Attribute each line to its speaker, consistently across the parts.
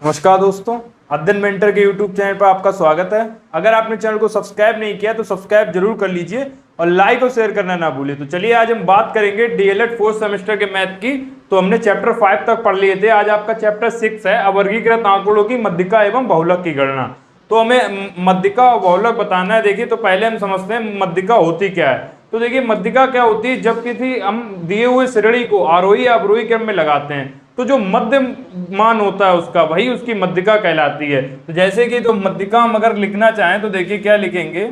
Speaker 1: नमस्कार दोस्तों, अध्ययन मेंटर के YouTube चैनल पर आपका स्वागत है। अगर आपने चैनल को सब्सक्राइब नहीं किया तो सब्सक्राइब जरूर कर लीजिए और लाइक और शेयर करना ना भूलिए। तो चलिए आज हम बात करेंगे डीएलएड फोर्थ सेमेस्टर के मैथ की। तो हमने चैप्टर 5 तक पढ़ लिए थे, आज आपका चैप्टर 6 है अवर्गीकृत आंकड़ों की मध्यिका एवं बहुलक की गणना। तो हमें मध्यिका और बहुलक बताना है। देखिए, तो पहले हम समझते हैं मध्यिका होती क्या है। तो देखिए, मध्यिका क्या होती है, जब किसी हम दिए हुए श्रेणी को आरोही या अवरोही क्रम में लगाते हैं तो जो मध्य मान होता है उसका, वही उसकी मध्यिका कहलाती है। तो जैसे कि तो मध्यिका हम अगर लिखना चाहें तो देखिए क्या लिखेंगे,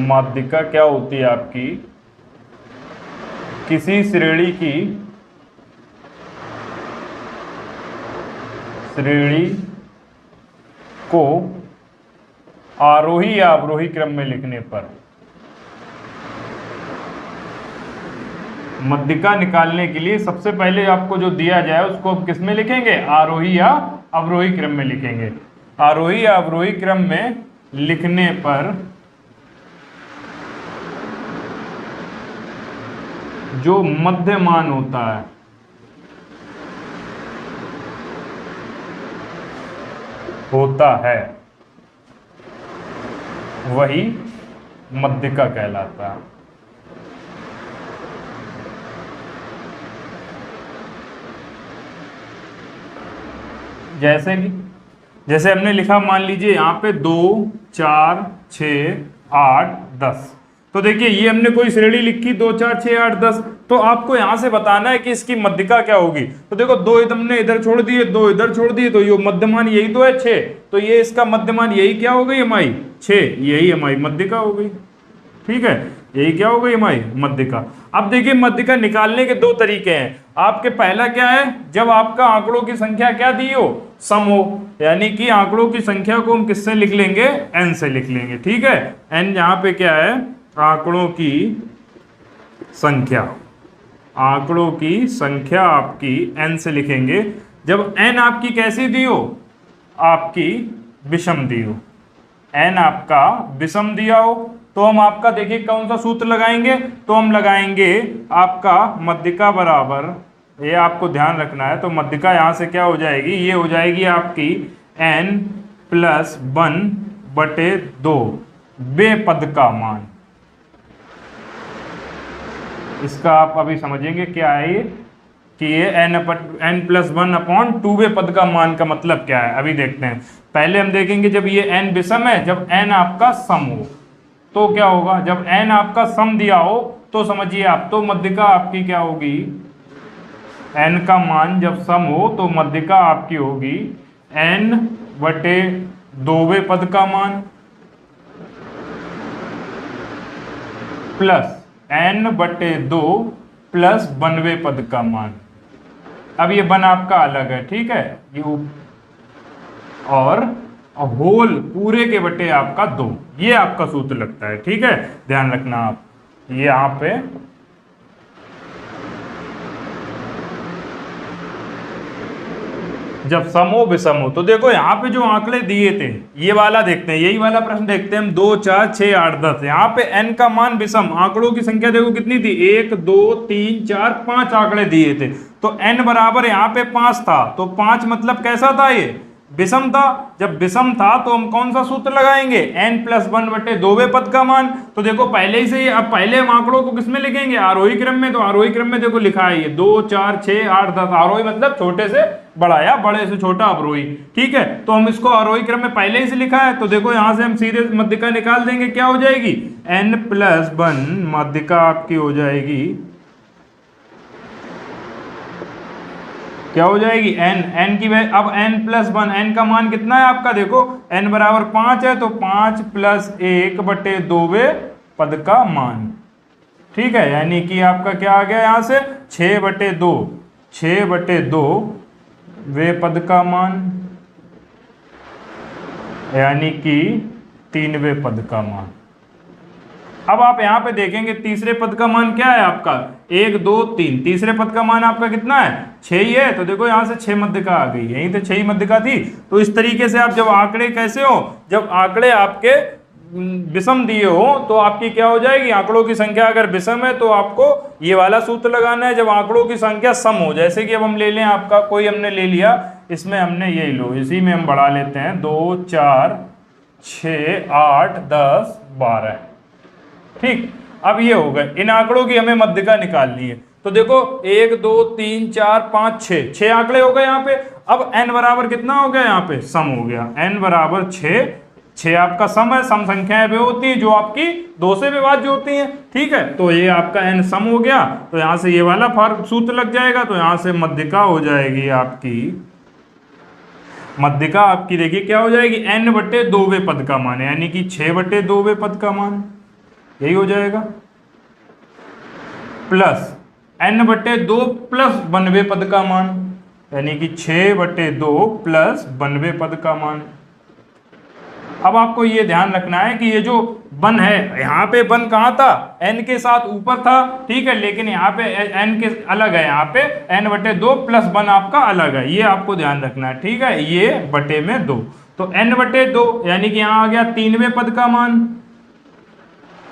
Speaker 1: मध्यिका क्या होती है आपकी, किसी श्रेणी को आरोही या अवरोही क्रम में लिखने पर मध्यिका निकालने के लिए सबसे पहले आपको जो दिया जाए उसको किस में लिखेंगे, आरोही या अवरोही क्रम में लिखेंगे। आरोही या अवरोही क्रम में लिखने पर जो मध्य मान होता है वही मध्यिका कहलाता है। जैसे हमने लिखा, मान लीजिए यहाँ पे 2, 4, 6, 8, 10। तो देखिए ये हमने कोई श्रेणी लिखी 2, 4, 6, 8, 10। तो आपको यहाँ से बताना है कि इसकी मध्यिका क्या होगी। तो देखो 2 हमने इधर छोड़ दिए, 2 इधर छोड़ दिए, तो ये मध्यमान यही तो है 6। तो ये इसका मध्यमान यही क्या हो गई हमारी 6, यही हमारी मध्यिका हो गई। ठीक है, यही क्या हो गई हमारी मध्यिका। अब देखिए मध्यिका निकालने के दो तरीके हैं। आपके पहला क्या है, जब आपका आंकड़ों की संख्या क्या दी हो, सम हो, यानी कि आंकड़ों की संख्या को हम किससे लिख लेंगे, n से लिख लेंगे। ठीक है, n यहाँ पे क्या है, आंकड़ों की संख्या आपकी n से लिखेंगे। जब n आपकी कैसी दी हो, आपकी विषम दी हो, n आपका विषम दिया हो, तो हम आपका देखिए कौन सा सूत्र लगाएंगे, तो हम लगाएंगे आपका मध्यिका बराबर, ये आपको ध्यान रखना है। तो मध्यिका यहाँ से क्या हो जाएगी, ये हो जाएगी आपकी n+1/2 वे पद का मान। इसका आप अभी समझेंगे क्या है ये, कि ये n+1/2 वे पद का मान का मतलब क्या है, अभी देखते हैं। पहले हम देखेंगे जब ये n विषम है, जब n आपका सम हो तो क्या होगा, जब n आपका सम दिया हो तो समझिए आप, तो मध्यिका आपकी क्या होगी, n का मान जब सम हो तो मध्यिका आपकी होगी n/2 पद का मान प्लस n/2 प्लस 1 पद का मान। अब ये 1 आपका अलग है, ठीक है, ये और होल पूरे के बटे आपका 2, ये आपका सूत्र लगता है। ठीक है, ध्यान रखना आप, ये यहाँ पे जब सम हो विषम हो। तो देखो यहाँ पे जो आंकड़े दिए थे, ये वाला देखते हैं, यही वाला प्रश्न देखते हैं हम, 2, 4, 6, 8, 10। यहाँ पे n का मान विषम, आंकड़ों की संख्या देखो कितनी थी, 1, 2, 3, 4, 5 आंकड़े दिए थे। तो n बराबर यहाँ पे 5 था, तो 5 मतलब कैसा था, ये विषम था। जब विषम था तो हम कौन सा सूत्र लगाएंगे, n+1/2 पद का मान। तो देखो पहले ही से ये, अब पहले हम आंकड़ों को किसमें लिखेंगे, आरोही क्रम में। तो आरोही क्रम में देखो लिखा है ये 2, 4, 6, 8, 10। आरोही मतलब छोटे से बड़ा या बड़े से छोटा अवरोही। ठीक है, तो हम इसको आरोही क्रम में पहले ही से लिखा है। तो देखो यहां से हम सीधे मध्यिका निकाल देंगे, क्या हो जाएगी, n+1 मध्यिका आपकी हो जाएगी, क्या हो जाएगी, n की अब n+1, n का मान कितना है आपका, देखो n बराबर 5 है, तो 5 + 1/2 पद का मान। ठीक है, यानी कि आपका क्या आ गया यहाँ से 6/2 वे पद का मान, यानी कि 3वें पद का मान। अब आप यहाँ पे देखेंगे तीसरे पद का मान क्या है आपका, 1, 2, 3। तीसरे पद का मान आपका कितना है, 6 ही है। तो देखो यहाँ से 6 मध्यिका आ गई, यहीं तो 6 ही मध्यिका थी। तो इस तरीके से आप जब आंकड़े कैसे हो, जब आंकड़े आपके विषम दिए हो तो आपकी क्या हो जाएगी, आंकड़ों की संख्या अगर विषम है तो आपको ये वाला सूत्र लगाना है जब आंकड़ों की संख्या सम हो। जैसे कि अब हम ले लें आपका कोई हमने ले लिया, इसमें हमने यही लो, इसी में हम बढ़ा लेते हैं 2 4 6 8 10 12। ठीक, अब ये हो गए, इन आंकड़ों की हमें मध्यिका निकालनी है। तो देखो 1 2 3 4 5 6 आंकड़े हो गए यहाँ पे। अब n बराबर कितना हो गया, यहाँ पे सम हो गया, n बराबर 6 आपका सम है। सम संख्याएं वे होती है जो आपकी 2 से विभाज्य होती हैं। ठीक है, तो ये आपका n सम हो गया, तो यहाँ से ये वाला सूत्र लग जाएगा। तो यहाँ से मध्यिका हो जाएगी आपकी, मध्यिका आपकी देखिए क्या हो जाएगी, n/2वें पद का मान, यानी कि 6/2वें पद का मान, यही हो जाएगा, प्लस n/2 प्लस 1वें पद का मान, यानी कि 6/2 प्लस 1वें पद का मान। अब आपको ये ध्यान रखना है कि ये जो 1 है, यहाँ पे 1 कहाँ था, n के साथ ऊपर था। ठीक है, लेकिन यहाँ पे n के अलग है, यहाँ पे n/2 प्लस 1 आपका अलग है, ये आपको ध्यान रखना है। ठीक है, ये बटे में 2, तो n/2 यानी कि यहाँ आ गया 3वें पद का मान।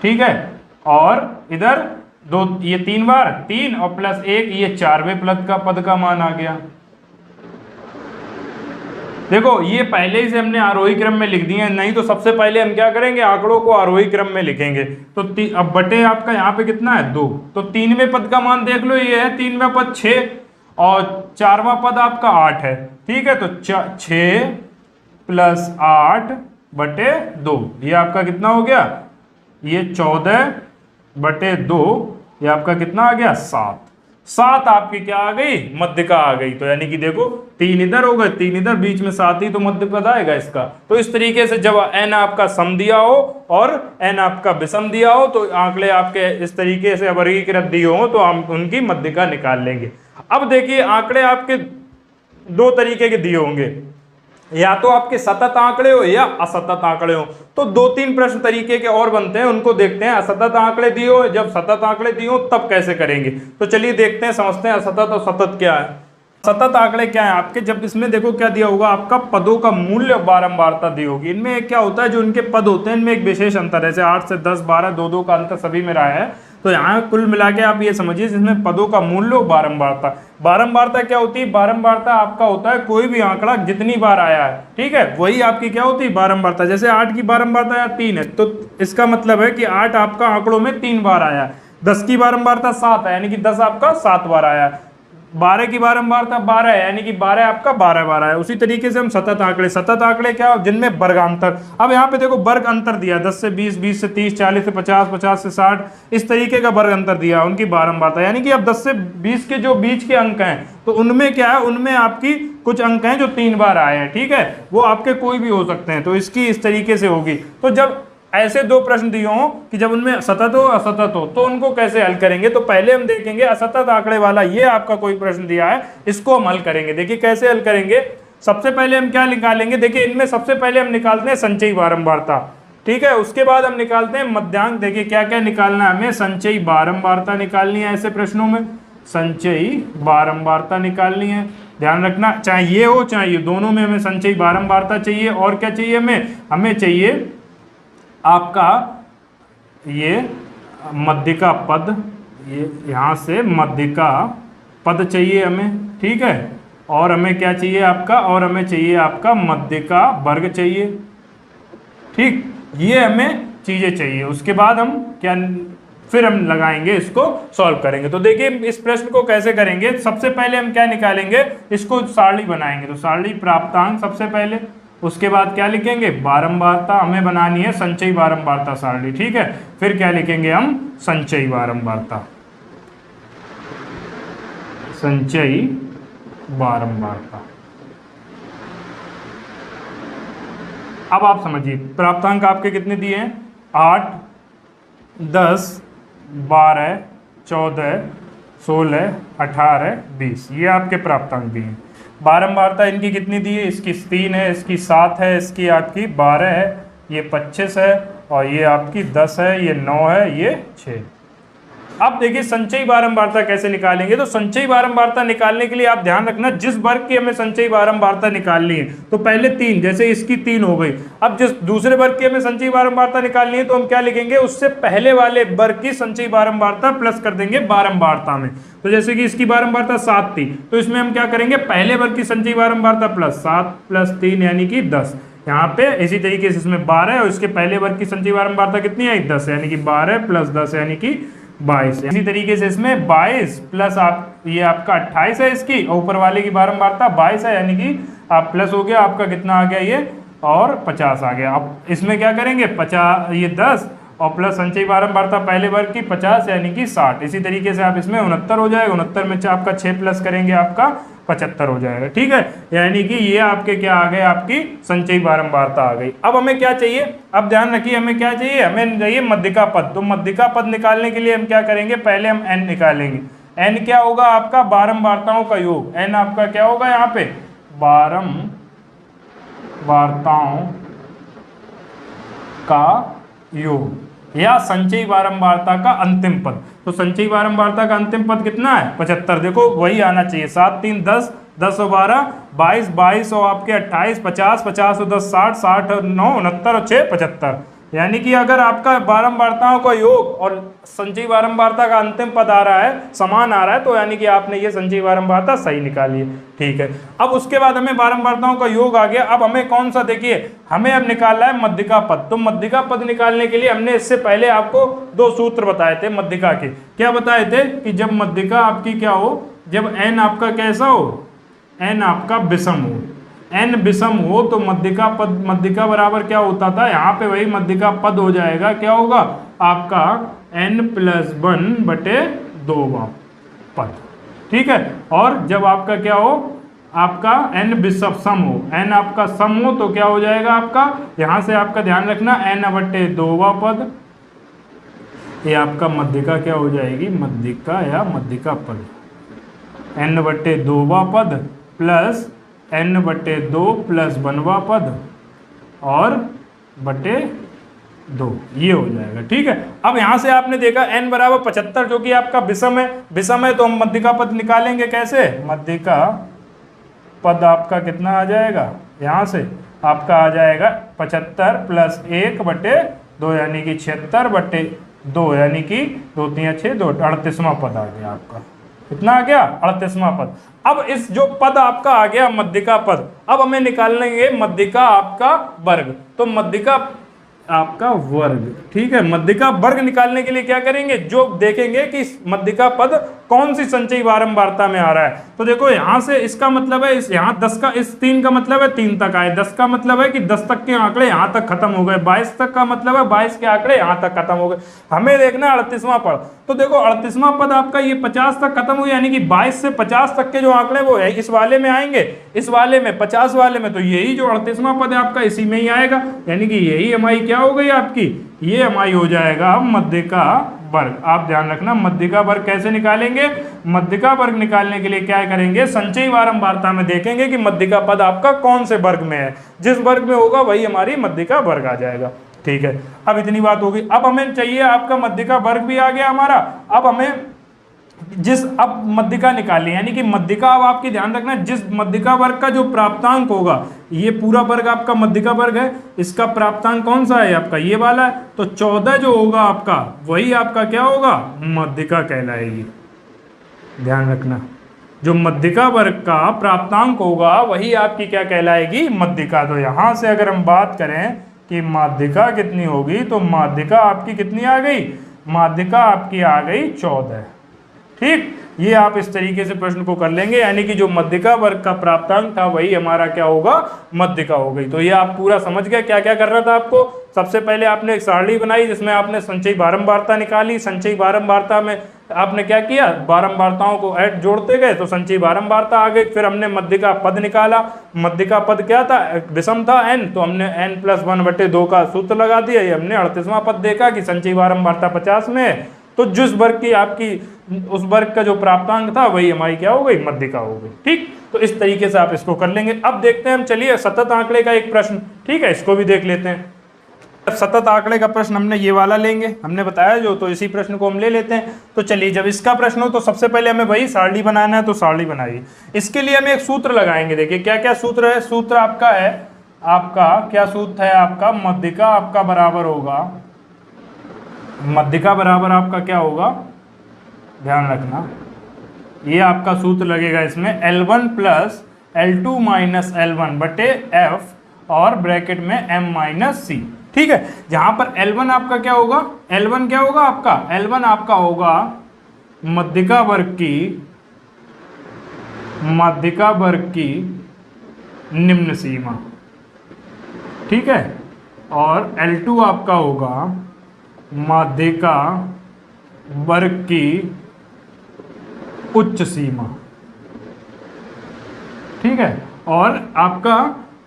Speaker 1: ठीक है, और इधर 2, ये 3 बार 3 और प्लस 1, ये 4वें पद का मान आ गया। देखो ये पहले ही से हमने आरोही क्रम में लिख दिए हैं, नहीं तो सबसे पहले हम क्या करेंगे, आंकड़ों को आरोही क्रम में लिखेंगे। तो अब बटे आपका यहाँ पे कितना है 2, तो 3वें पद का मान देख लो, ये है 3वां पद 6 और 4वां पद आपका 8 है। ठीक है, तो 6 प्लस 8/2, ये आपका कितना हो गया, ये 14/2, ये आपका कितना आ गया 7 आपकी क्या आ गई, मध्यिका आ गई। तो यानी कि देखो 3 इधर हो गए, 3 इधर, बीच में 7 ही तो मध्य पद आएगा इसका। तो इस तरीके से जब n आपका सम दिया हो और n आपका विषम दिया हो तो आंकड़े आपके इस तरीके से वर्गीकृत दिए हो तो हम उनकी मध्यिका निकाल लेंगे। अब देखिए आंकड़े आपके 2 तरीके के दिए होंगे, या तो आपके सतत आंकड़े हो या असतत आंकड़े हो। तो 2-3 प्रश्न तरीके के और बनते हैं, उनको देखते हैं। असतत आंकड़े दिए हो, जब सतत आंकड़े दिए हो तब कैसे करेंगे, तो चलिए देखते हैं, समझते हैं असतत और सतत क्या है। सतत आंकड़े क्या है आपके, जब इसमें देखो क्या दिया होगा, आपका पदों का मूल्य बारंबारता दी होगी। इनमें क्या होता है, जो इनके पद होते हैं इनमें एक विशेष अंतर है, जैसे 8 से 10 12 2 का अंतर सभी में रहा है। तो यहाँ कुल मिला के आप ये समझिए जिसमें पदों का मूल्य बारंबारता। बारंबारता क्या होती है, बारंबारता आपका होता है कोई भी आंकड़ा जितनी बार आया है, ठीक है, वही आपकी क्या होती है बारंबारता। जैसे 8 की बारंबारता या 3 है, तो इसका मतलब है कि 8 आपका आंकड़ों में 3 बार आया है। 10 की बारंबारता 7 है, यानी कि 10 आपका 7 बार आया है। 12 की बारंबारता 12 है, यानी कि 12 आपका 12 बार है। उसी तरीके से हम सतत आंकड़े क्या जिनमें वर्गांतर। अब यहाँ पे देखो वर्ग अंतर दिया, 10 से 20, 20 से 30, 40 से 50, 50 से 60, इस तरीके का वर्ग अंतर दिया उनकी बारंबारता। यानी कि अब 10 से 20 के जो बीच के अंक हैं तो उनमें क्या है, उनमें आपकी कुछ अंक हैं जो 3 बार आए हैं। ठीक है, वो आपके कोई भी हो सकते हैं, तो इसकी इस तरीके से होगी। तो जब ऐसे 2 प्रश्न दिए हों कि जब उनमें सतत हो असतत हो तो उनको कैसे हल करेंगे, तो पहले हम देखेंगे असतत आंकड़े वाला ये आपका कोई प्रश्न दिया है, इसको हम हल करेंगे। देखिए कैसे हल करेंगे, सबसे पहले हम क्या निकालेंगे, देखिए इनमें सबसे पहले हम निकालते हैं संचयी बारंबारता। ठीक है, उसके बाद हम निकालते हैं मध्यांक। देखिए क्या क्या निकालना है हमें, संचयी बारंबारता निकालनी है ऐसे प्रश्नों में, संचयी बारंबारता निकालनी है। ध्यान रखना, चाहे ये हो चाहे ये, दोनों में हमें संचयी बारंबारता चाहिए। और क्या चाहिए हमें चाहिए आपका ये मध्यिका पद, ये यहाँ से मध्यिका पद चाहिए हमें। ठीक है, और हमें क्या चाहिए आपका, और हमें चाहिए आपका मध्यिका वर्ग चाहिए। ठीक, ये हमें चीजें चाहिए। उसके बाद हम क्या, फिर हम लगाएंगे, इसको सॉल्व करेंगे। तो देखिए इस प्रश्न को कैसे करेंगे, सबसे पहले हम क्या निकालेंगे, इसको सारणी बनाएंगे। तो सारणी प्राप्तांक सबसे पहले, उसके बाद क्या लिखेंगे, बारंबारता हमें बनानी है, संचयी बारंबारता सारणी। ठीक है, फिर क्या लिखेंगे हम, संचयी बारंबारता, संचयी बारंबारता। अब आप समझिए प्राप्तांक आपके कितने दिए हैं, 8 10 12 14 16 18 20, ये आपके प्राप्तांक दिए हैं। बारंबारता इनकी कितनी दी है, इसकी 3 है, इसकी 7 है, इसकी आपकी 12 है, ये 25 है, और ये आपकी 10 है, ये 9 है, ये 6। अब देखिए संचयी बारंबारता कैसे निकालेंगे। तो संचयी बारंबारता निकालने के लिए आप ध्यान रखना, जिस वर्ग की हमें संचयी बारंबारता निकालनी है तो पहले 3, जैसे इसकी 3 हो गई। अब जिस दूसरे वर्ग की हमें संचयी बारंबारता निकालनी है तो हम क्या लिखेंगे, उससे पहले वाले वर्ग की संचयी बारंबारता प्लस कर देंगे बारंबारता में। तो जैसे कि इसकी बारंबारता 7 थी, तो इसमें हम क्या करेंगे, पहले वर्ग की संचयी बारंबारता प्लस 7 + 3 यानी कि 10। यहाँ पे इसी तरीके से इसमें 12 और इसके पहले वर्ग की संचयी बारंबारता कितनी आई, 10, यानी कि 12 + 10 यानी कि 22। इसी तरीके से इसमें 22 प्लस आप ये आपका 28 है इसकी, और ऊपर वाले की बारंबारता 22 है, यानी कि आप प्लस हो गया आपका कितना आ गया ये, और 50 आ गया। अब इसमें क्या करेंगे, 50 ये 10 और प्लस संचयी बारंबारता पहले वर्ग की 50 यानी कि 60। इसी तरीके से आप इसमें 69 हो जाएगा, 69 में आपका 6 प्लस करेंगे आपका 75 हो जाएगा। ठीक है, यानी कि ये आपके क्या आ गए, आपकी संचयी बारंबारता आ गई। अब हमें क्या चाहिए, अब ध्यान रखिए हमें क्या चाहिए, हमें चाहिए मध्यिका पद। तो मध्यिका पद निकालने के लिए हम क्या करेंगे, पहले हम n निकालेंगे। n क्या होगा आपका, बारंबारताओं का योग। n आपका क्या होगा यहाँ पे, बारंबारताओं का योग या संचयी बारंबारता का अंतिम पद। तो संचयी बारंबारता का अंतिम पद कितना है, 75। देखो वही आना चाहिए, 7 3 10, 10 और 12 22, 22 और आपके 28, 50, 50 और 10 60, 60 और 9 69 और 6 75। यानी कि अगर आपका बारंबारताओं का योग और संचयी बारंबारता का अंतिम पद आ रहा है, समान आ रहा है, तो यानी कि आपने ये संचयी बारंबारता सही निकाली है। ठीक है, अब उसके बाद हमें बारंबारताओं का योग आ गया। अब हमें कौन सा, देखिए हमें अब निकालना है मध्यिका पद। तो मध्यिका पद निकालने के लिए हमने इससे पहले आपको 2 सूत्र बताए थे मध्यिका के। क्या बताए थे कि जब मध्यिका आपकी क्या हो, जब n आपका कैसा हो, n आपका विषम हो, n विषम हो तो मध्यिका पद, मध्यिका बराबर क्या होता था, यहाँ पे वही मध्यिका पद हो जाएगा, क्या होगा आपका n+1/2 पद। ठीक है, और जब आपका क्या हो, आपका n विषम सम हो, n आपका सम हो तो क्या हो जाएगा आपका, यहाँ से आपका ध्यान रखना n/2 पद, ये आपका मध्यिका क्या हो जाएगी, मध्यिका या मध्यिका पद, n/2 पद प्लस n/2 + 1वां पद और बटे 2, ये हो जाएगा। ठीक है, अब यहां से आपने देखा n बराबर 75 जो कि आपका विषम है, विषम है तो हम मध्यिका पद निकालेंगे कैसे, मध्यिका पद आपका कितना आ जाएगा, यहां से आपका आ जाएगा 75 + 1/2 यानी कि 76/2 यानी कि 2 3 6 2 38वां पद आ गया आपका। कितना आ गया, 38वां पद। अब इस जो पद आपका आ गया मध्यिका पद, अब हमें निकालेंगे मध्यिका आपका वर्ग। तो मध्यिका आपका वर्ग, ठीक है, मध्यिका वर्ग निकालने के लिए क्या करेंगे, जो देखेंगे कि मध्यिका पद कौन सी संचयी बारंबारता में आ रहा है। तो देखो यहां से इसका मतलब है, इस यहाँ 10 का, इस 3 का मतलब है 3 तक आए, 10 का मतलब है कि 10 तक के आंकड़े यहाँ तक खत्म हो गए, 22 तक का मतलब है 22 के आंकड़े यहाँ तक खत्म हो गए। हमें देखना 38वां पद। तो देखो 38वां पद आपका ये 50 तक खत्म हुआ, यानी कि 22 से 50 तक के जो आंकड़े वो है इस वाले में आएंगे, इस वाले में 50 वाले में, तो यही जो 38वां पद है आपका इसी में ही आएगा, यानी कि यही हमारी क्या हो गई आपकी, ये हमारी हो जाएगा मध्यिका वर्ग। आप ध्यान रखना मध्यिका वर्ग कैसे निकालेंगे, मध्यिका वर्ग निकालने के लिए क्या करेंगे, संचयी बारंबारता में देखेंगे कि मध्यिका पद आपका कौन से वर्ग में है, जिस वर्ग में होगा वही हमारी मध्यिका वर्ग आ जाएगा। ठीक है, अब इतनी बात होगी। अब हमें चाहिए आपका मध्यिका वर्ग भी आ गया हमारा। अब हमें अब मध्यिका निकालनी, यानी कि मध्यिका, अब आपकी ध्यान रखना जिस मध्यिका वर्ग का जो प्राप्तांक होगा, ये पूरा वर्ग आपका मध्यिका वर्ग है, इसका प्राप्तांक कौन सा है आपका, ये वाला है, तो 14 जो होगा आपका वही आपका क्या होगा, मध्यिका कहलाएगी। ध्यान रखना जो मध्यिका वर्ग का प्राप्तांक होगा वही आपकी क्या कहलाएगी, मध्यिका। तो यहां से अगर हम बात करें कि माध्यिका कितनी होगी, तो माध्यिका आपकी कितनी आ गई, माध्यिका आपकी आ गई 14। ठीक, ये आप इस तरीके से प्रश्न को कर लेंगे, यानी कि जो मध्यिका वर्ग का प्राप्तांक था वही हमारा क्या होगा, मध्यिका हो गई। तो ये आप पूरा समझ गए क्या क्या करना था आपको। सबसे पहले आपने एक सारणी बनाई जिसमें आपने संचयी बारंबारता निकाली, संचयी बारंबारता में आपने क्या किया, बारंबारताओं को ऐड जोड़ते गए तो संचयी बारंबारता आ गई। फिर हमने मध्यिका पद निकाला, मध्यिका पद क्या था, विषम था n, तो हमने n+1/2 का सूत्र लगा दिया। ये हमने 38वां पद देखा कि संचयी बारंबारता 50 में है, तो जिस वर्ग की आपकी उस वर्ग का जो प्राप्तांक था वही हमारी क्या हो गई, मध्यिका हो गई। ठीक, तो इस तरीके से आप इसको कर लेंगे। अब देखते हैं हम, चलिए सतत आंकड़े का एक प्रश्न, ठीक है, इसको भी देख लेते हैं। सतत आंकड़े का प्रश्न हमने ये वाला लेंगे, हमने बताया जो, तो इसी प्रश्न को हम ले लेते हैं। तो चलिए, जब इसका प्रश्न हो तो सबसे पहले हमें वही सारणी बनाना है, तो सारणी बनाइए। इसके लिए हम एक सूत्र लगाएंगे। देखिए क्या क्या सूत्र है। सूत्र आपका है, आपका क्या सूत्र है, आपका मध्यिका आपका बराबर होगा, मध्यिका बराबर आपका क्या होगा, ध्यान रखना, ये आपका सूत्र लगेगा इसमें L1 plus L2 minus L1 बटे F और ब्रैकेट में M माइनस C। ठीक है, जहां पर L1 आपका क्या होगा, L1 क्या होगा आपका, L1 आपका होगा मध्यिका वर्ग की निम्न सीमा। ठीक है, और L2 आपका होगा मध्यिका वर्ग की उच्च सीमा। ठीक है, और आपका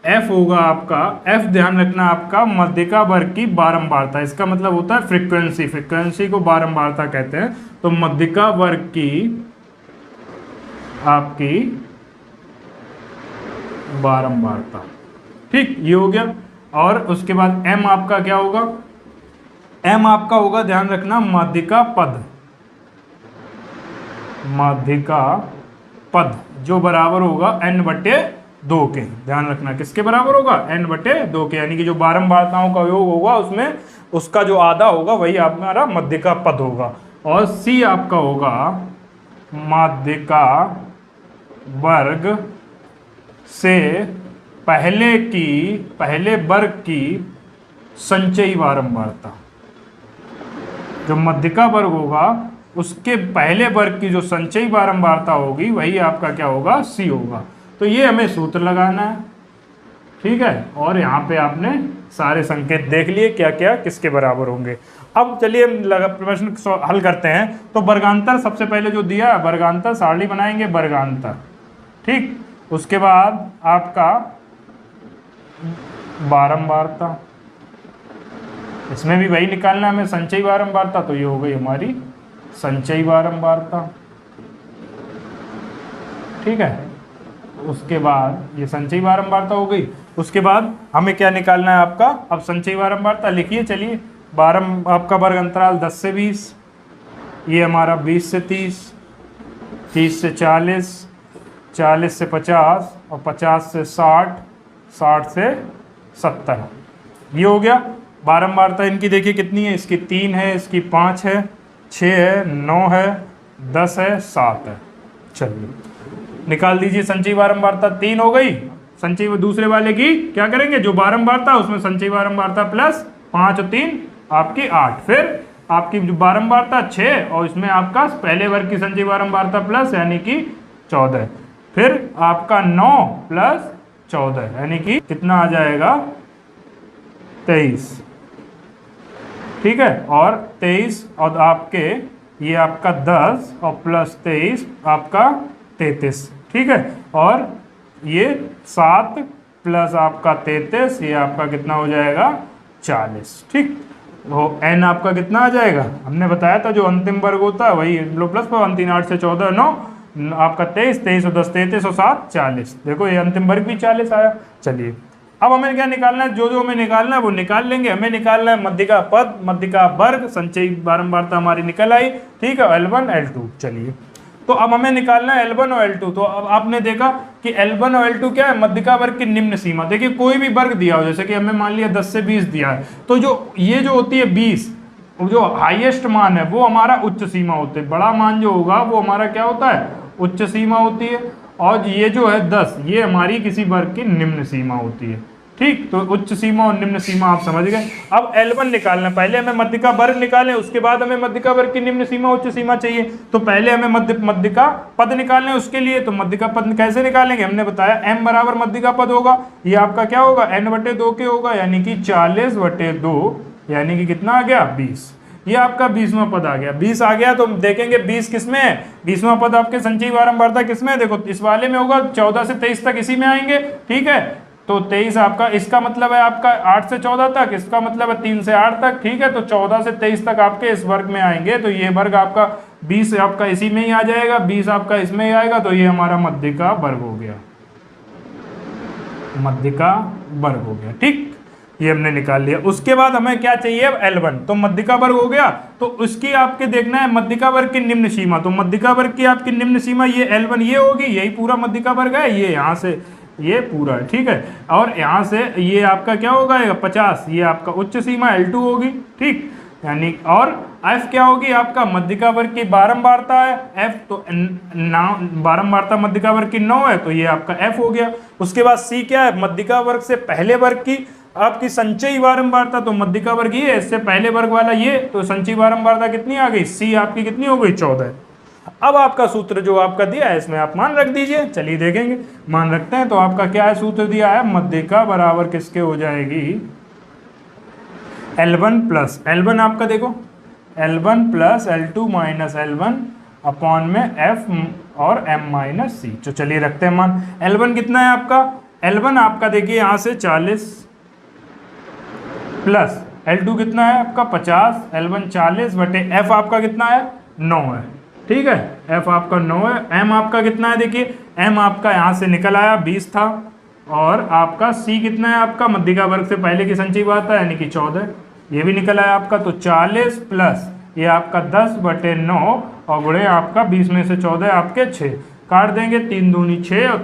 Speaker 1: F होगा, आपका F ध्यान रखना, आपका मध्यिका वर्ग की बारंबारता। इसका मतलब होता है फ्रीक्वेंसी, फ्रीक्वेंसी को बारंबारता कहते हैं। तो मध्यिका वर्ग की आपकी बारंबारता। ठीक, ये हो गया। और उसके बाद M आपका क्या होगा, M आपका होगा, ध्यान रखना, मध्यिका पद, मध्यिका पद जो बराबर होगा n/2 के। ध्यान रखना, किसके बराबर होगा, n/2 के, यानी कि जो बारंबारताओं का योग होगा उसमें उसका जो आधा होगा वही हमारा मध्यिका पद होगा। और C आपका होगा मध्यिका वर्ग से पहले वर्ग की संचयी बारंबारता। जो मध्यिका वर्ग होगा उसके पहले वर्ग की जो संचयी बारंबारता होगी वही आपका क्या होगा, C होगा। तो ये हमें सूत्र लगाना है। ठीक है, और यहाँ पे आपने सारे संकेत देख लिए क्या क्या किसके बराबर होंगे। अब चलिए प्रश्न हल करते हैं। तो वर्गांतर सबसे पहले जो दिया, वर्गांतर सारणी बनाएंगे, वर्गांतर। ठीक, उसके बाद आपका बारंबारता, इसमें भी वही निकालना है हमें, संचयी बारंबारता। तो ये हो गई हमारी संचयी बारंबारता। ठीक है, उसके बाद ये संचयी बारंबारता हो गई। उसके बाद हमें क्या निकालना है आपका, अब संचयी बारंबारता लिखिए। चलिए, आपका वर्ग अंतराल 10 से 20, ये हमारा 20 से 30, 30 से 40, 40 से 50 और 50 से 60, 60 से 70। ये हो गया बारंबारता इनकी। देखिए कितनी है, इसकी 3 है, इसकी 5 है, 6 है, 9 है, 10 है, 7 है। चलिए निकाल दीजिए संचयी बारंबारता। 3 हो गई, संचयी दूसरे वाले की क्या करेंगे, जो बारंबारता उसमें संचयी बारंबारता प्लस 5 और 3 आपकी 8, फिर आपकी जो बारंबारता 6 और इसमें आपका पहले वर्ग की संचयी बारंबारता प्लस यानी कि 14, फिर आपका 9 प्लस 14 यानी कि कितना आ जाएगा, 23। ठीक है, और 23 और आपके ये आपका 10 और प्लस 23 आपका 33। ठीक है, और ये 7 प्लस आपका 33, ये आपका कितना हो जाएगा, 40। ठीक, वो n आपका कितना आ जाएगा, हमने बताया था जो अंतिम वर्ग होता है वही लो प्लस 3 8 से 14 9 आपका 23, 23 और 10 33 और 7 40। देखो ये अंतिम वर्ग भी 40 आया। चलिए अब हमें क्या निकालना है, जो हमें निकालना है वो निकाल लेंगे। हमें निकालना है मध्यिका पद, मध्यिका वर्ग, संचयी बारंबारता हमारी निकल आई। ठीक है, L1 L2। चलिए तो अब हमें निकालना है L1 और L2। तो अब आपने देखा कि L1 और L2 क्या है, मध्यिका वर्ग की निम्न सीमा। देखिए कोई भी वर्ग दिया हो, जैसे कि हमें मान लिया 10 से 20 दिया है, तो जो ये जो होती है 20, जो हाईएस्ट मान है वो हमारा उच्च सीमा होती है। बड़ा मान जो होगा वो हमारा क्या होता है, उच्च सीमा होती है। और ये जो है 10, ये हमारी किसी वर्ग की निम्न सीमा होती है। ठीक, तो उच्च सीमा और निम्न सीमा आप समझ गए। अब L1 निकालना, पहले हमें मध्यिका वर्ग निकालें, उसके बाद हमें मध्यिका वर्ग की निम्न सीमा उच्च सीमा चाहिए। तो पहले हमें मध्यिका पद निकालने, उसके लिए तो मध्यिका पद कैसे निकालेंगे, हमने बताया m बराबर मध्यिका पद होगा। ये आपका क्या होगा, n/2 के होगा, यानी कि 40/2, यानी कि कितना आ गया, 20। ये आपका 20वां पद आ गया। 20 आ गया तो देखेंगे 20 किसमें है, 20वां पद आपके संचयी बारंबारता किसमें है, देखो इस वाले में होगा, 14 से 23 तक इसी में आएंगे। ठीक है, तो 23 आपका, इसका मतलब है आपका 8 से 14 तक, इसका मतलब है 3 से 8 तक। ठीक है, तो 14 से 23 तक आपके इस वर्ग में आएंगे। तो ये वर्ग आपका 20 आपका इसी में ही आ जाएगा, 20 आपका इसमें ही आएगा। तो ये हमारा मध्यिका वर्ग हो गया, मध्यिका वर्ग हो गया। ठीक, ये हमने निकाल लिया। उसके बाद हमें क्या चाहिए अब L1, तो मध्यिका वर्ग हो गया। तो उसकी आपके देखना है मध्यिका वर्ग की निम्न सीमा, तो मध्यिका वर्ग की आपकी निम्न सीमा ये L1 ये होगी, यही पूरा मध्यिका वर्ग है, ये यहाँ से ये पूरा है, ठीक है। और यहाँ से ये आपका क्या होगा 50, ये आपका उच्च सीमा L2 होगी, ठीक। यानी और F क्या होगी आपका मध्यिका वर्ग की बारंबारता है F, तो बारंबारता मध्यिका वर्ग की 9 है, तो ये आपका F हो गया। उसके बाद C क्या है मध्यिका वर्ग से पहले वर्ग की आपकी संचयी बारंबारता, तो मध्यिका वर्ग ये है, इससे पहले वर्ग वाला ये, तो संचयी बारंबारता कितनी आ गई C आपकी कितनी हो गई 14। अब आपका सूत्र जो आपका दिया है इसमें आप मान रख दीजिए, चलिए देखेंगे मान रखते हैं। तो आपका क्या है सूत्र दिया है मध्यिका बराबर किसके हो जाएगी L1 प्लस L1 आपका देखो L1 plus L2 minus L1 upon में F और M माइनस C। तो चलिए रखते हैं मान। L1 कितना है आपका L1 आपका देखिए यहाँ से 40 प्लस L2 कितना है आपका 50, L1 40 बटे F आपका कितना है 9 है, ठीक है। F आपका 9 है। M आपका कितना है देखिए M आपका यहाँ से निकल आया 20 था, और आपका C कितना है आपका मध्यिका वर्ग से पहले की संचयी बात है यानी कि 14, ये भी निकल आया आपका। तो 40 प्लस ये आपका 10 बटे 9 और गुणे आपका 20 में से 14 आपके 6, काट देंगे 3 दूनी 6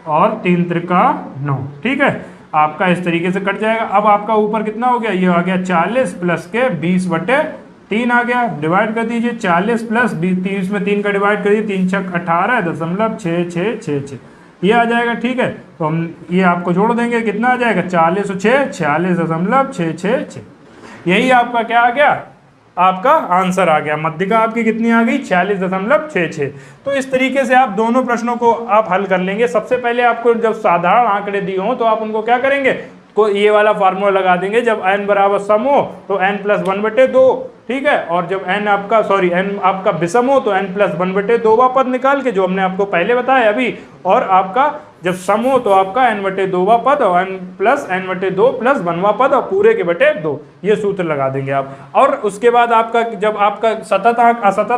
Speaker 1: और 3 त्रिका 9, ठीक है। आपका इस तरीके से कट जाएगा। अब आपका ऊपर कितना हो गया, ये आ गया 40 प्लस के 20 बटे 3 आ गया, डिवाइड कर दीजिए 40 प्लस 20, 30 में 3 का डिवाइड करिए, 3 छक 18.6666 ये आ जाएगा, ठीक है। तो हम ये आपको जोड़ देंगे, कितना आ जाएगा 40 और 6 46.666, यही आपका क्या आ गया आपका आंसर आ गया। मध्यिका आपकी कितनी आ गई 46.66। तो इस तरीके से आप दोनों प्रश्नों को आप हल कर लेंगे। सबसे पहले आपको जब साधारण आंकड़े दिए हों तो आप उनको क्या करेंगे, को ये वाला फार्मूला लगा देंगे, जब n बराबर सम हो तो n प्लस 1/2, ठीक है। और जब n आपका n आपका विषम हो तो n प्लस 1/2 पद निकाल के, जो हमने आपको पहले बताया अभी। और आपका जब सम हो तो आपका n/2 पद और n प्लस n/2 प्लस 1वां पद और पूरे के बटे 2, ये सूत्र लगा देंगे आप। और उसके बाद आपका जब आपका असतत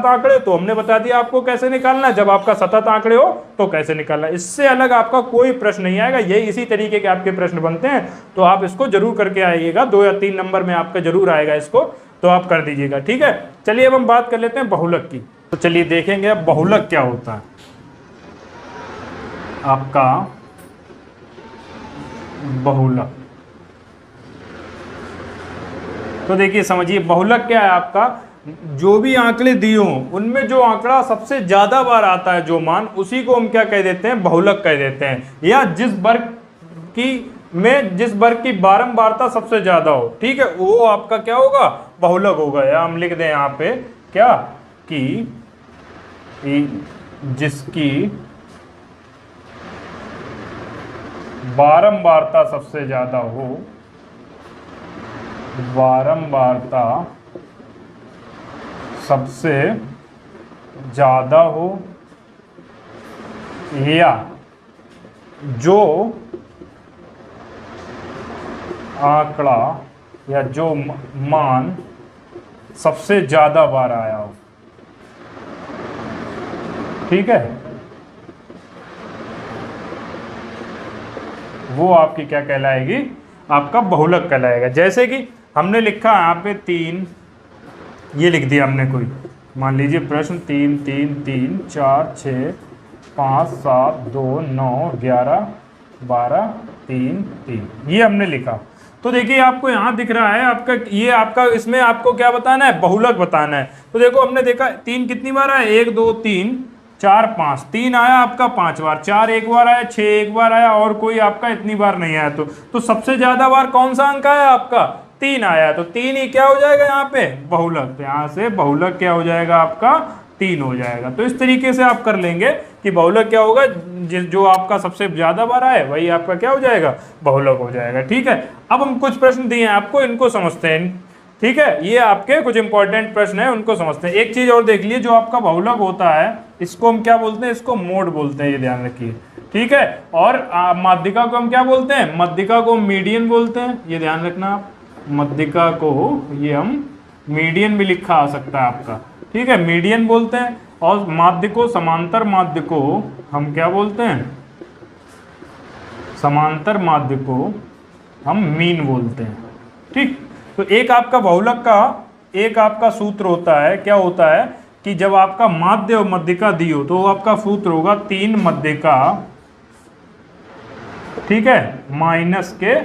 Speaker 1: आंकड़े, तो हमने बता दिया आपको कैसे निकालना है, जब आपका सतत आंकड़े हो तो कैसे निकालना है। इससे अलग आपका कोई प्रश्न नहीं आएगा, यही इसी तरीके के आपके प्रश्न बनते हैं। तो आप इसको जरूर करके आइएगा, 2 या 3 नंबर में आपका जरूर आएगा, इसको तो आप कर दीजिएगा, ठीक है। चलिए अब हम बात कर लेते हैं बहुलक की। तो चलिए देखेंगे अब बहुलक क्या होता है आपका बहुलक। तो देखिए समझिए बहुलक क्या है आपका, जो भी आंकड़े दिए हों उनमें जो आंकड़ा सबसे ज्यादा बार आता है जो मान, उसी को हम क्या कह देते हैं बहुलक कह देते हैं। या जिस वर्ग की बारंबारता सबसे ज्यादा हो, ठीक है, वो आपका क्या होगा बहुलक होगा। या हम लिख दें यहाँ पे क्या कि जिसकी बारंबारता सबसे ज्यादा हो, बारंबारता सबसे ज्यादा हो, या जो आंकड़ा या जो मान सबसे ज्यादा बार आया हो, ठीक है, वो आपकी क्या कहलाएगी आपका बहुलक कहलाएगा। जैसे कि हमने लिखा यहाँ पे 3, ये लिख दिया हमने, कोई मान लीजिए प्रश्न 3 3 3 4 6 5 7 2 9 11 12 3 3, ये हमने लिखा। तो देखिए आपको यहाँ दिख रहा है आपका, ये आपका इसमें आपको क्या बताना है बहुलक बताना है। तो देखो हमने देखा 3 कितनी बार आया, 1 2 3 4 5, 3 आया आपका 5 बार, 4 एक बार आया, 6 एक बार आया, और कोई आपका इतनी बार नहीं आया। तो सबसे ज्यादा बार कौन सा अंक आया आपका 3 आया, तो 3 ही क्या हो जाएगा यहाँ पे बहुलक। तो यहाँ से बहुलक क्या हो जाएगा आपका 3 हो जाएगा। तो इस तरीके से आप कर लेंगे कि बहुलक क्या होगा, जो आपका सबसे ज्यादा बार आए वही आपका क्या हो जाएगा बहुलक हो जाएगा, ठीक है। अब हम कुछ प्रश्न दिए हैं आपको, इनको समझते हैं, ठीक है। ये आपके कुछ इंपॉर्टेंट प्रश्न है, उनको समझते हैं। एक चीज और देख लिए, जो आपका बहुलक होता है इसको हम क्या बोलते हैं, इसको मोड बोलते हैं, ये ध्यान रखिए, ठीक है। और माध्यिका को हम क्या बोलते हैं, मध्यिका को मीडियन बोलते हैं, ये ध्यान रखना आप। मध्यिका को ये हम मीडियन भी लिखा आ सकता है आपका, ठीक है, मीडियन बोलते हैं। और माध्य को, समांतर माध्य को हम क्या बोलते हैं, समांतर माध्य को हम मीन बोलते हैं। ठीक, तो एक आपका बहुलक का एक आपका सूत्र होता है, क्या होता है कि जब आपका माध्य और मध्यिका दी हो तो आपका सूत्र होगा 3 मध्यिका, ठीक है, माइनस के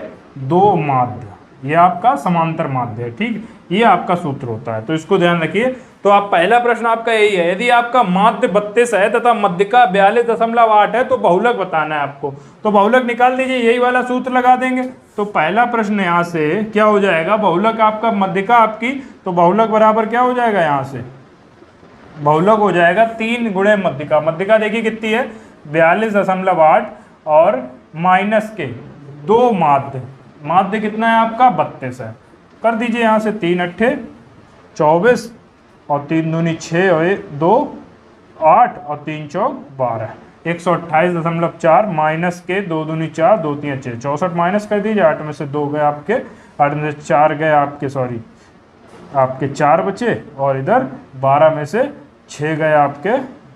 Speaker 1: 2 माध्य, ये आपका समांतर माध्य है। ठीक, ये आपका सूत्र होता है, तो इसको ध्यान रखिए। तो आप पहला प्रश्न आपका यही है, यदि आपका माध्य 32 है तथा मध्यिका 42.8 है तो बहुलक बताना है आपको। तो बहुलक निकाल दीजिए, यही वाला सूत्र लगा देंगे। तो पहला प्रश्न यहाँ से क्या हो जाएगा, बहुलक आपका मध्यिका आपकी, तो बहुलक बराबर क्या हो जाएगा, यहाँ से बहुलक हो जाएगा 3 गुणे मध्यिका। मध्यिका देखिए कितनी है, 42.8 और माइनस के 2 माध्य, माध्य कितना है आपका 32 है। कर दीजिए यहाँ से 3 अट्ठे 24 और 3 दूनी 6 और 2 8 और 3 चौक 12, 128.4 माइनस के 2 दूनी 4 2 3 6 64 माइनस कर दीजिए। 8 में से 2 गए आपके, 8 में से 4 गए आपके, सॉरी आपके 4 बचे, और इधर 12 में से 6 गए आपके,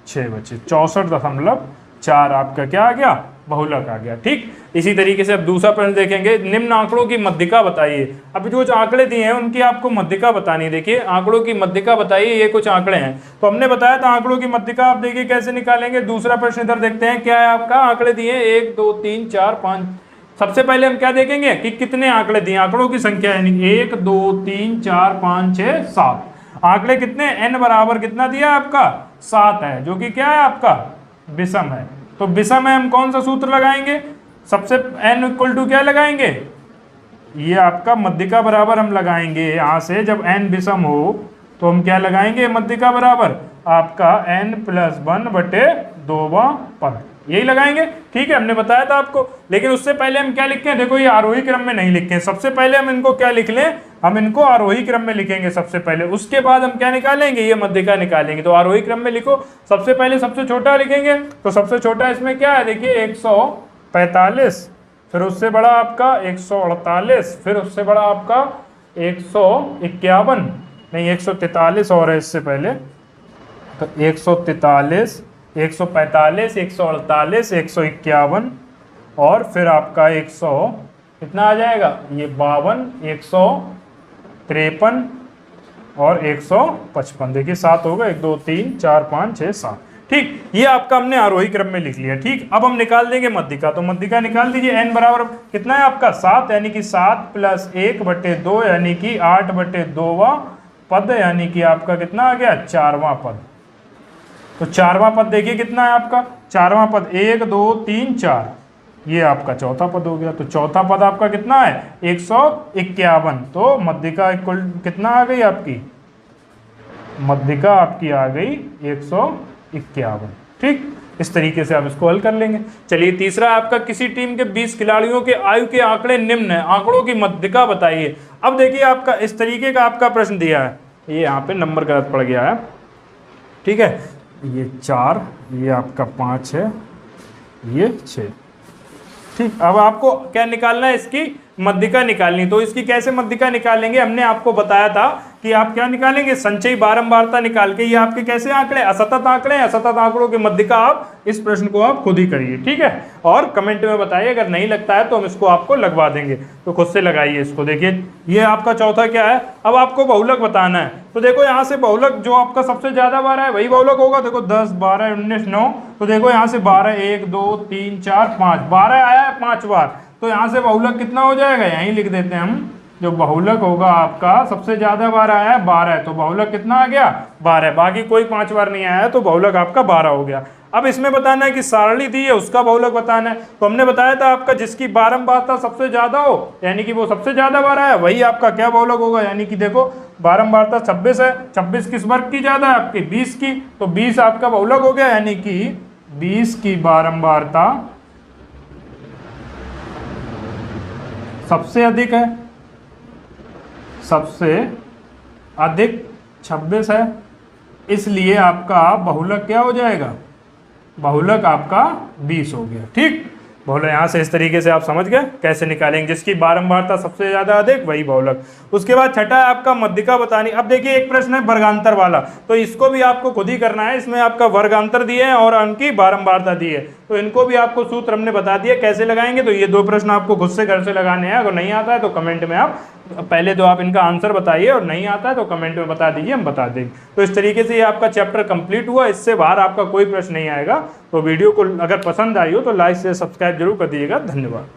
Speaker 1: 6 बचे, 64.4 आपका क्या आ गया, बहुलक आ गया। ठीक, इसी तरीके से अब दूसरा प्रश्न देखेंगे, निम्न आंकड़ों की मध्यिका बताइए। अब जो आंकड़े दिए हैं उनकी आपको मध्यिका बतानी है। देखिए आंकड़ों की मध्यिका बताइए, ये कुछ आंकड़े हैं, तो हमने बताया था आंकड़ों की मध्यिका आप देखिए कैसे निकालेंगे। दूसरा प्रश्न इधर देखते हैं, क्या है आपका, आंकड़े दिए 1 2 3 4 5। सबसे पहले हम क्या देखेंगे कि कितने आंकड़े दिए, आंकड़ों की संख्या यानी 1 2 3 4 5 6 7 आंकड़े कितने, n बराबर कितना दिया आपका 7 है, जो कि क्या है आपका विषम है। तो विषम है, हम कौन सा सूत्र लगाएंगे, सबसे n इक्वल टू क्या लगाएंगे, ये आपका मध्यिका बराबर हम लगाएंगे यहाँ से। जब n विषम हो तो हम क्या लगाएंगे, मध्यिका बराबर आपका n+1/2वां पद, यही लगाएंगे। ठीक है, हमने बताया था आपको, लेकिन उससे पहले हम क्या लिखते हैं, देखो ये आरोही क्रम में नहीं लिखे हैं। सबसे पहले हम इनको क्या लिख लें, हम इनको आरोही क्रम में लिखेंगे सबसे पहले, उसके बाद हम क्या निकालेंगे, ये मध्यिका निकालेंगे। तो आरोही क्रम में लिखो, सबसे पहले सबसे छोटा लिखेंगे, तो सबसे छोटा इसमें क्या है, देखिए 145, फिर उससे बड़ा आपका 148, फिर उससे बड़ा आपका 151 नहीं 143 और है इससे पहले, तो 143 145 148 151 और फिर आपका 100 कितना आ जाएगा, ये 52 153 और 155। देखिए 7 होगा, 1 2 3 4 5 6 7। ठीक, ये आपका हमने आरोही क्रम में लिख लिया। ठीक, अब हम निकाल देंगे मध्यिका, तो मध्यिका निकाल दीजिए। n बराबर कितना है आपका 7, यानी कि 7 + 1/2 यानी कि 8/2वां पद, यानी कि आपका कितना आ गया 4वां पद। तो 4वां पद देखिए कितना है आपका, 4वां पद 1 2 3 4, ये आपका चौथा पद हो गया। तो चौथा पद आपका कितना है 151। तो मध्यिका इक्वल कितना आ गई आपकी, मध्यिका आपकी आ गई 151। ठीक, इस तरीके से आप इसको हल कर लेंगे। चलिए तीसरा आपका, किसी टीम के 20 खिलाड़ियों के आयु के आंकड़े निम्न है, आंकड़ों की मध्यिका बताइए। अब देखिए आपका इस तरीके का आपका प्रश्न दिया है, ये यहाँ पे नंबर गलत पड़ गया है। ठीक है, ये 4, ये आपका 5 है, ये 6। ठीक, अब आपको क्या निकालना है, इसकी मध्यिका निकालनी। तो इसकी कैसे मध्यिका निकालेंगे, हमने आपको बताया था कि आप क्या निकालेंगे, संचयी बारंबारता निकाल के। ये आपके कैसे आंकड़े, असतत आंकड़े हैं, असतत आंकड़ों की मध्यिका आप इस प्रश्न को आप खुद ही करिए। ठीक है, और कमेंट में बताइए, अगर नहीं लगता है तो हम इसको आपको लगवा देंगे, तो खुद से लगाइए इसको। देखिए ये आपका चौथा क्या है, अब आपको बहुलक बताना है। तो देखो यहाँ से बहुलक जो आपका सबसे ज्यादा बार है वही बहुलक होगा। देखो 10 12 19 9, तो देखो यहाँ से 12 1 2 3 4 5 12 आया है 5 बार, तो यहाँ से बहुलक कितना हो जाएगा, यहीं लिख देते हैं हम। जो बहुलक होगा आपका सबसे ज्यादा बार आया है 12 है, तो बहुलक कितना आ गया 12। बाकी कोई 5 बार नहीं आया है, तो बहुलक आपका 12 हो गया। अब इसमें बताना है कि सारणी दी है उसका बहुलक बताना है। तो हमने बताया था आपका जिसकी बारंबारता सबसे ज्यादा हो, यानी कि वो सबसे ज्यादा बार आया, वही आपका क्या बहुलक होगा। यानी कि देखो बारंबारता 26 है, 26 किस वर्ग की ज्यादा है आपकी 20 की, तो 20 आपका बहुलक हो गया। यानी कि 20 की बारंबारता सबसे अधिक है, सबसे अधिक 26 है, इसलिए आपका बहुलक क्या हो जाएगा, बहुलक आपका 20 हो गया। ठीक, बहुलक यहाँ से इस तरीके से आप समझ गए कैसे निकालेंगे, जिसकी बारंबारता सबसे ज्यादा अधिक वही बहुलक। उसके बाद छठा है आपका मध्यिका बतानी। अब देखिए एक प्रश्न है वर्गांतर वाला, तो इसको भी आपको खुद ही करना है। इसमें आपका वर्गांतर दिए हैं और उनकी बारंबारता दी है। तो इनको भी आपको सूत्र हमने बता दिया कैसे लगाएंगे। तो ये 2 प्रश्न आपको खुद से घर से लगाने हैं, अगर नहीं आता है तो कमेंट में आप पहले तो आप इनका आंसर बताइए, और नहीं आता है तो कमेंट में बता दीजिए, हम बता देंगे। तो इस तरीके से ये आपका चैप्टर कंप्लीट हुआ, इससे बाहर आपका कोई प्रश्न नहीं आएगा। तो वीडियो को अगर पसंद आई हो तो लाइक से सब्सक्राइब जरूर कर दीजिएगा। धन्यवाद।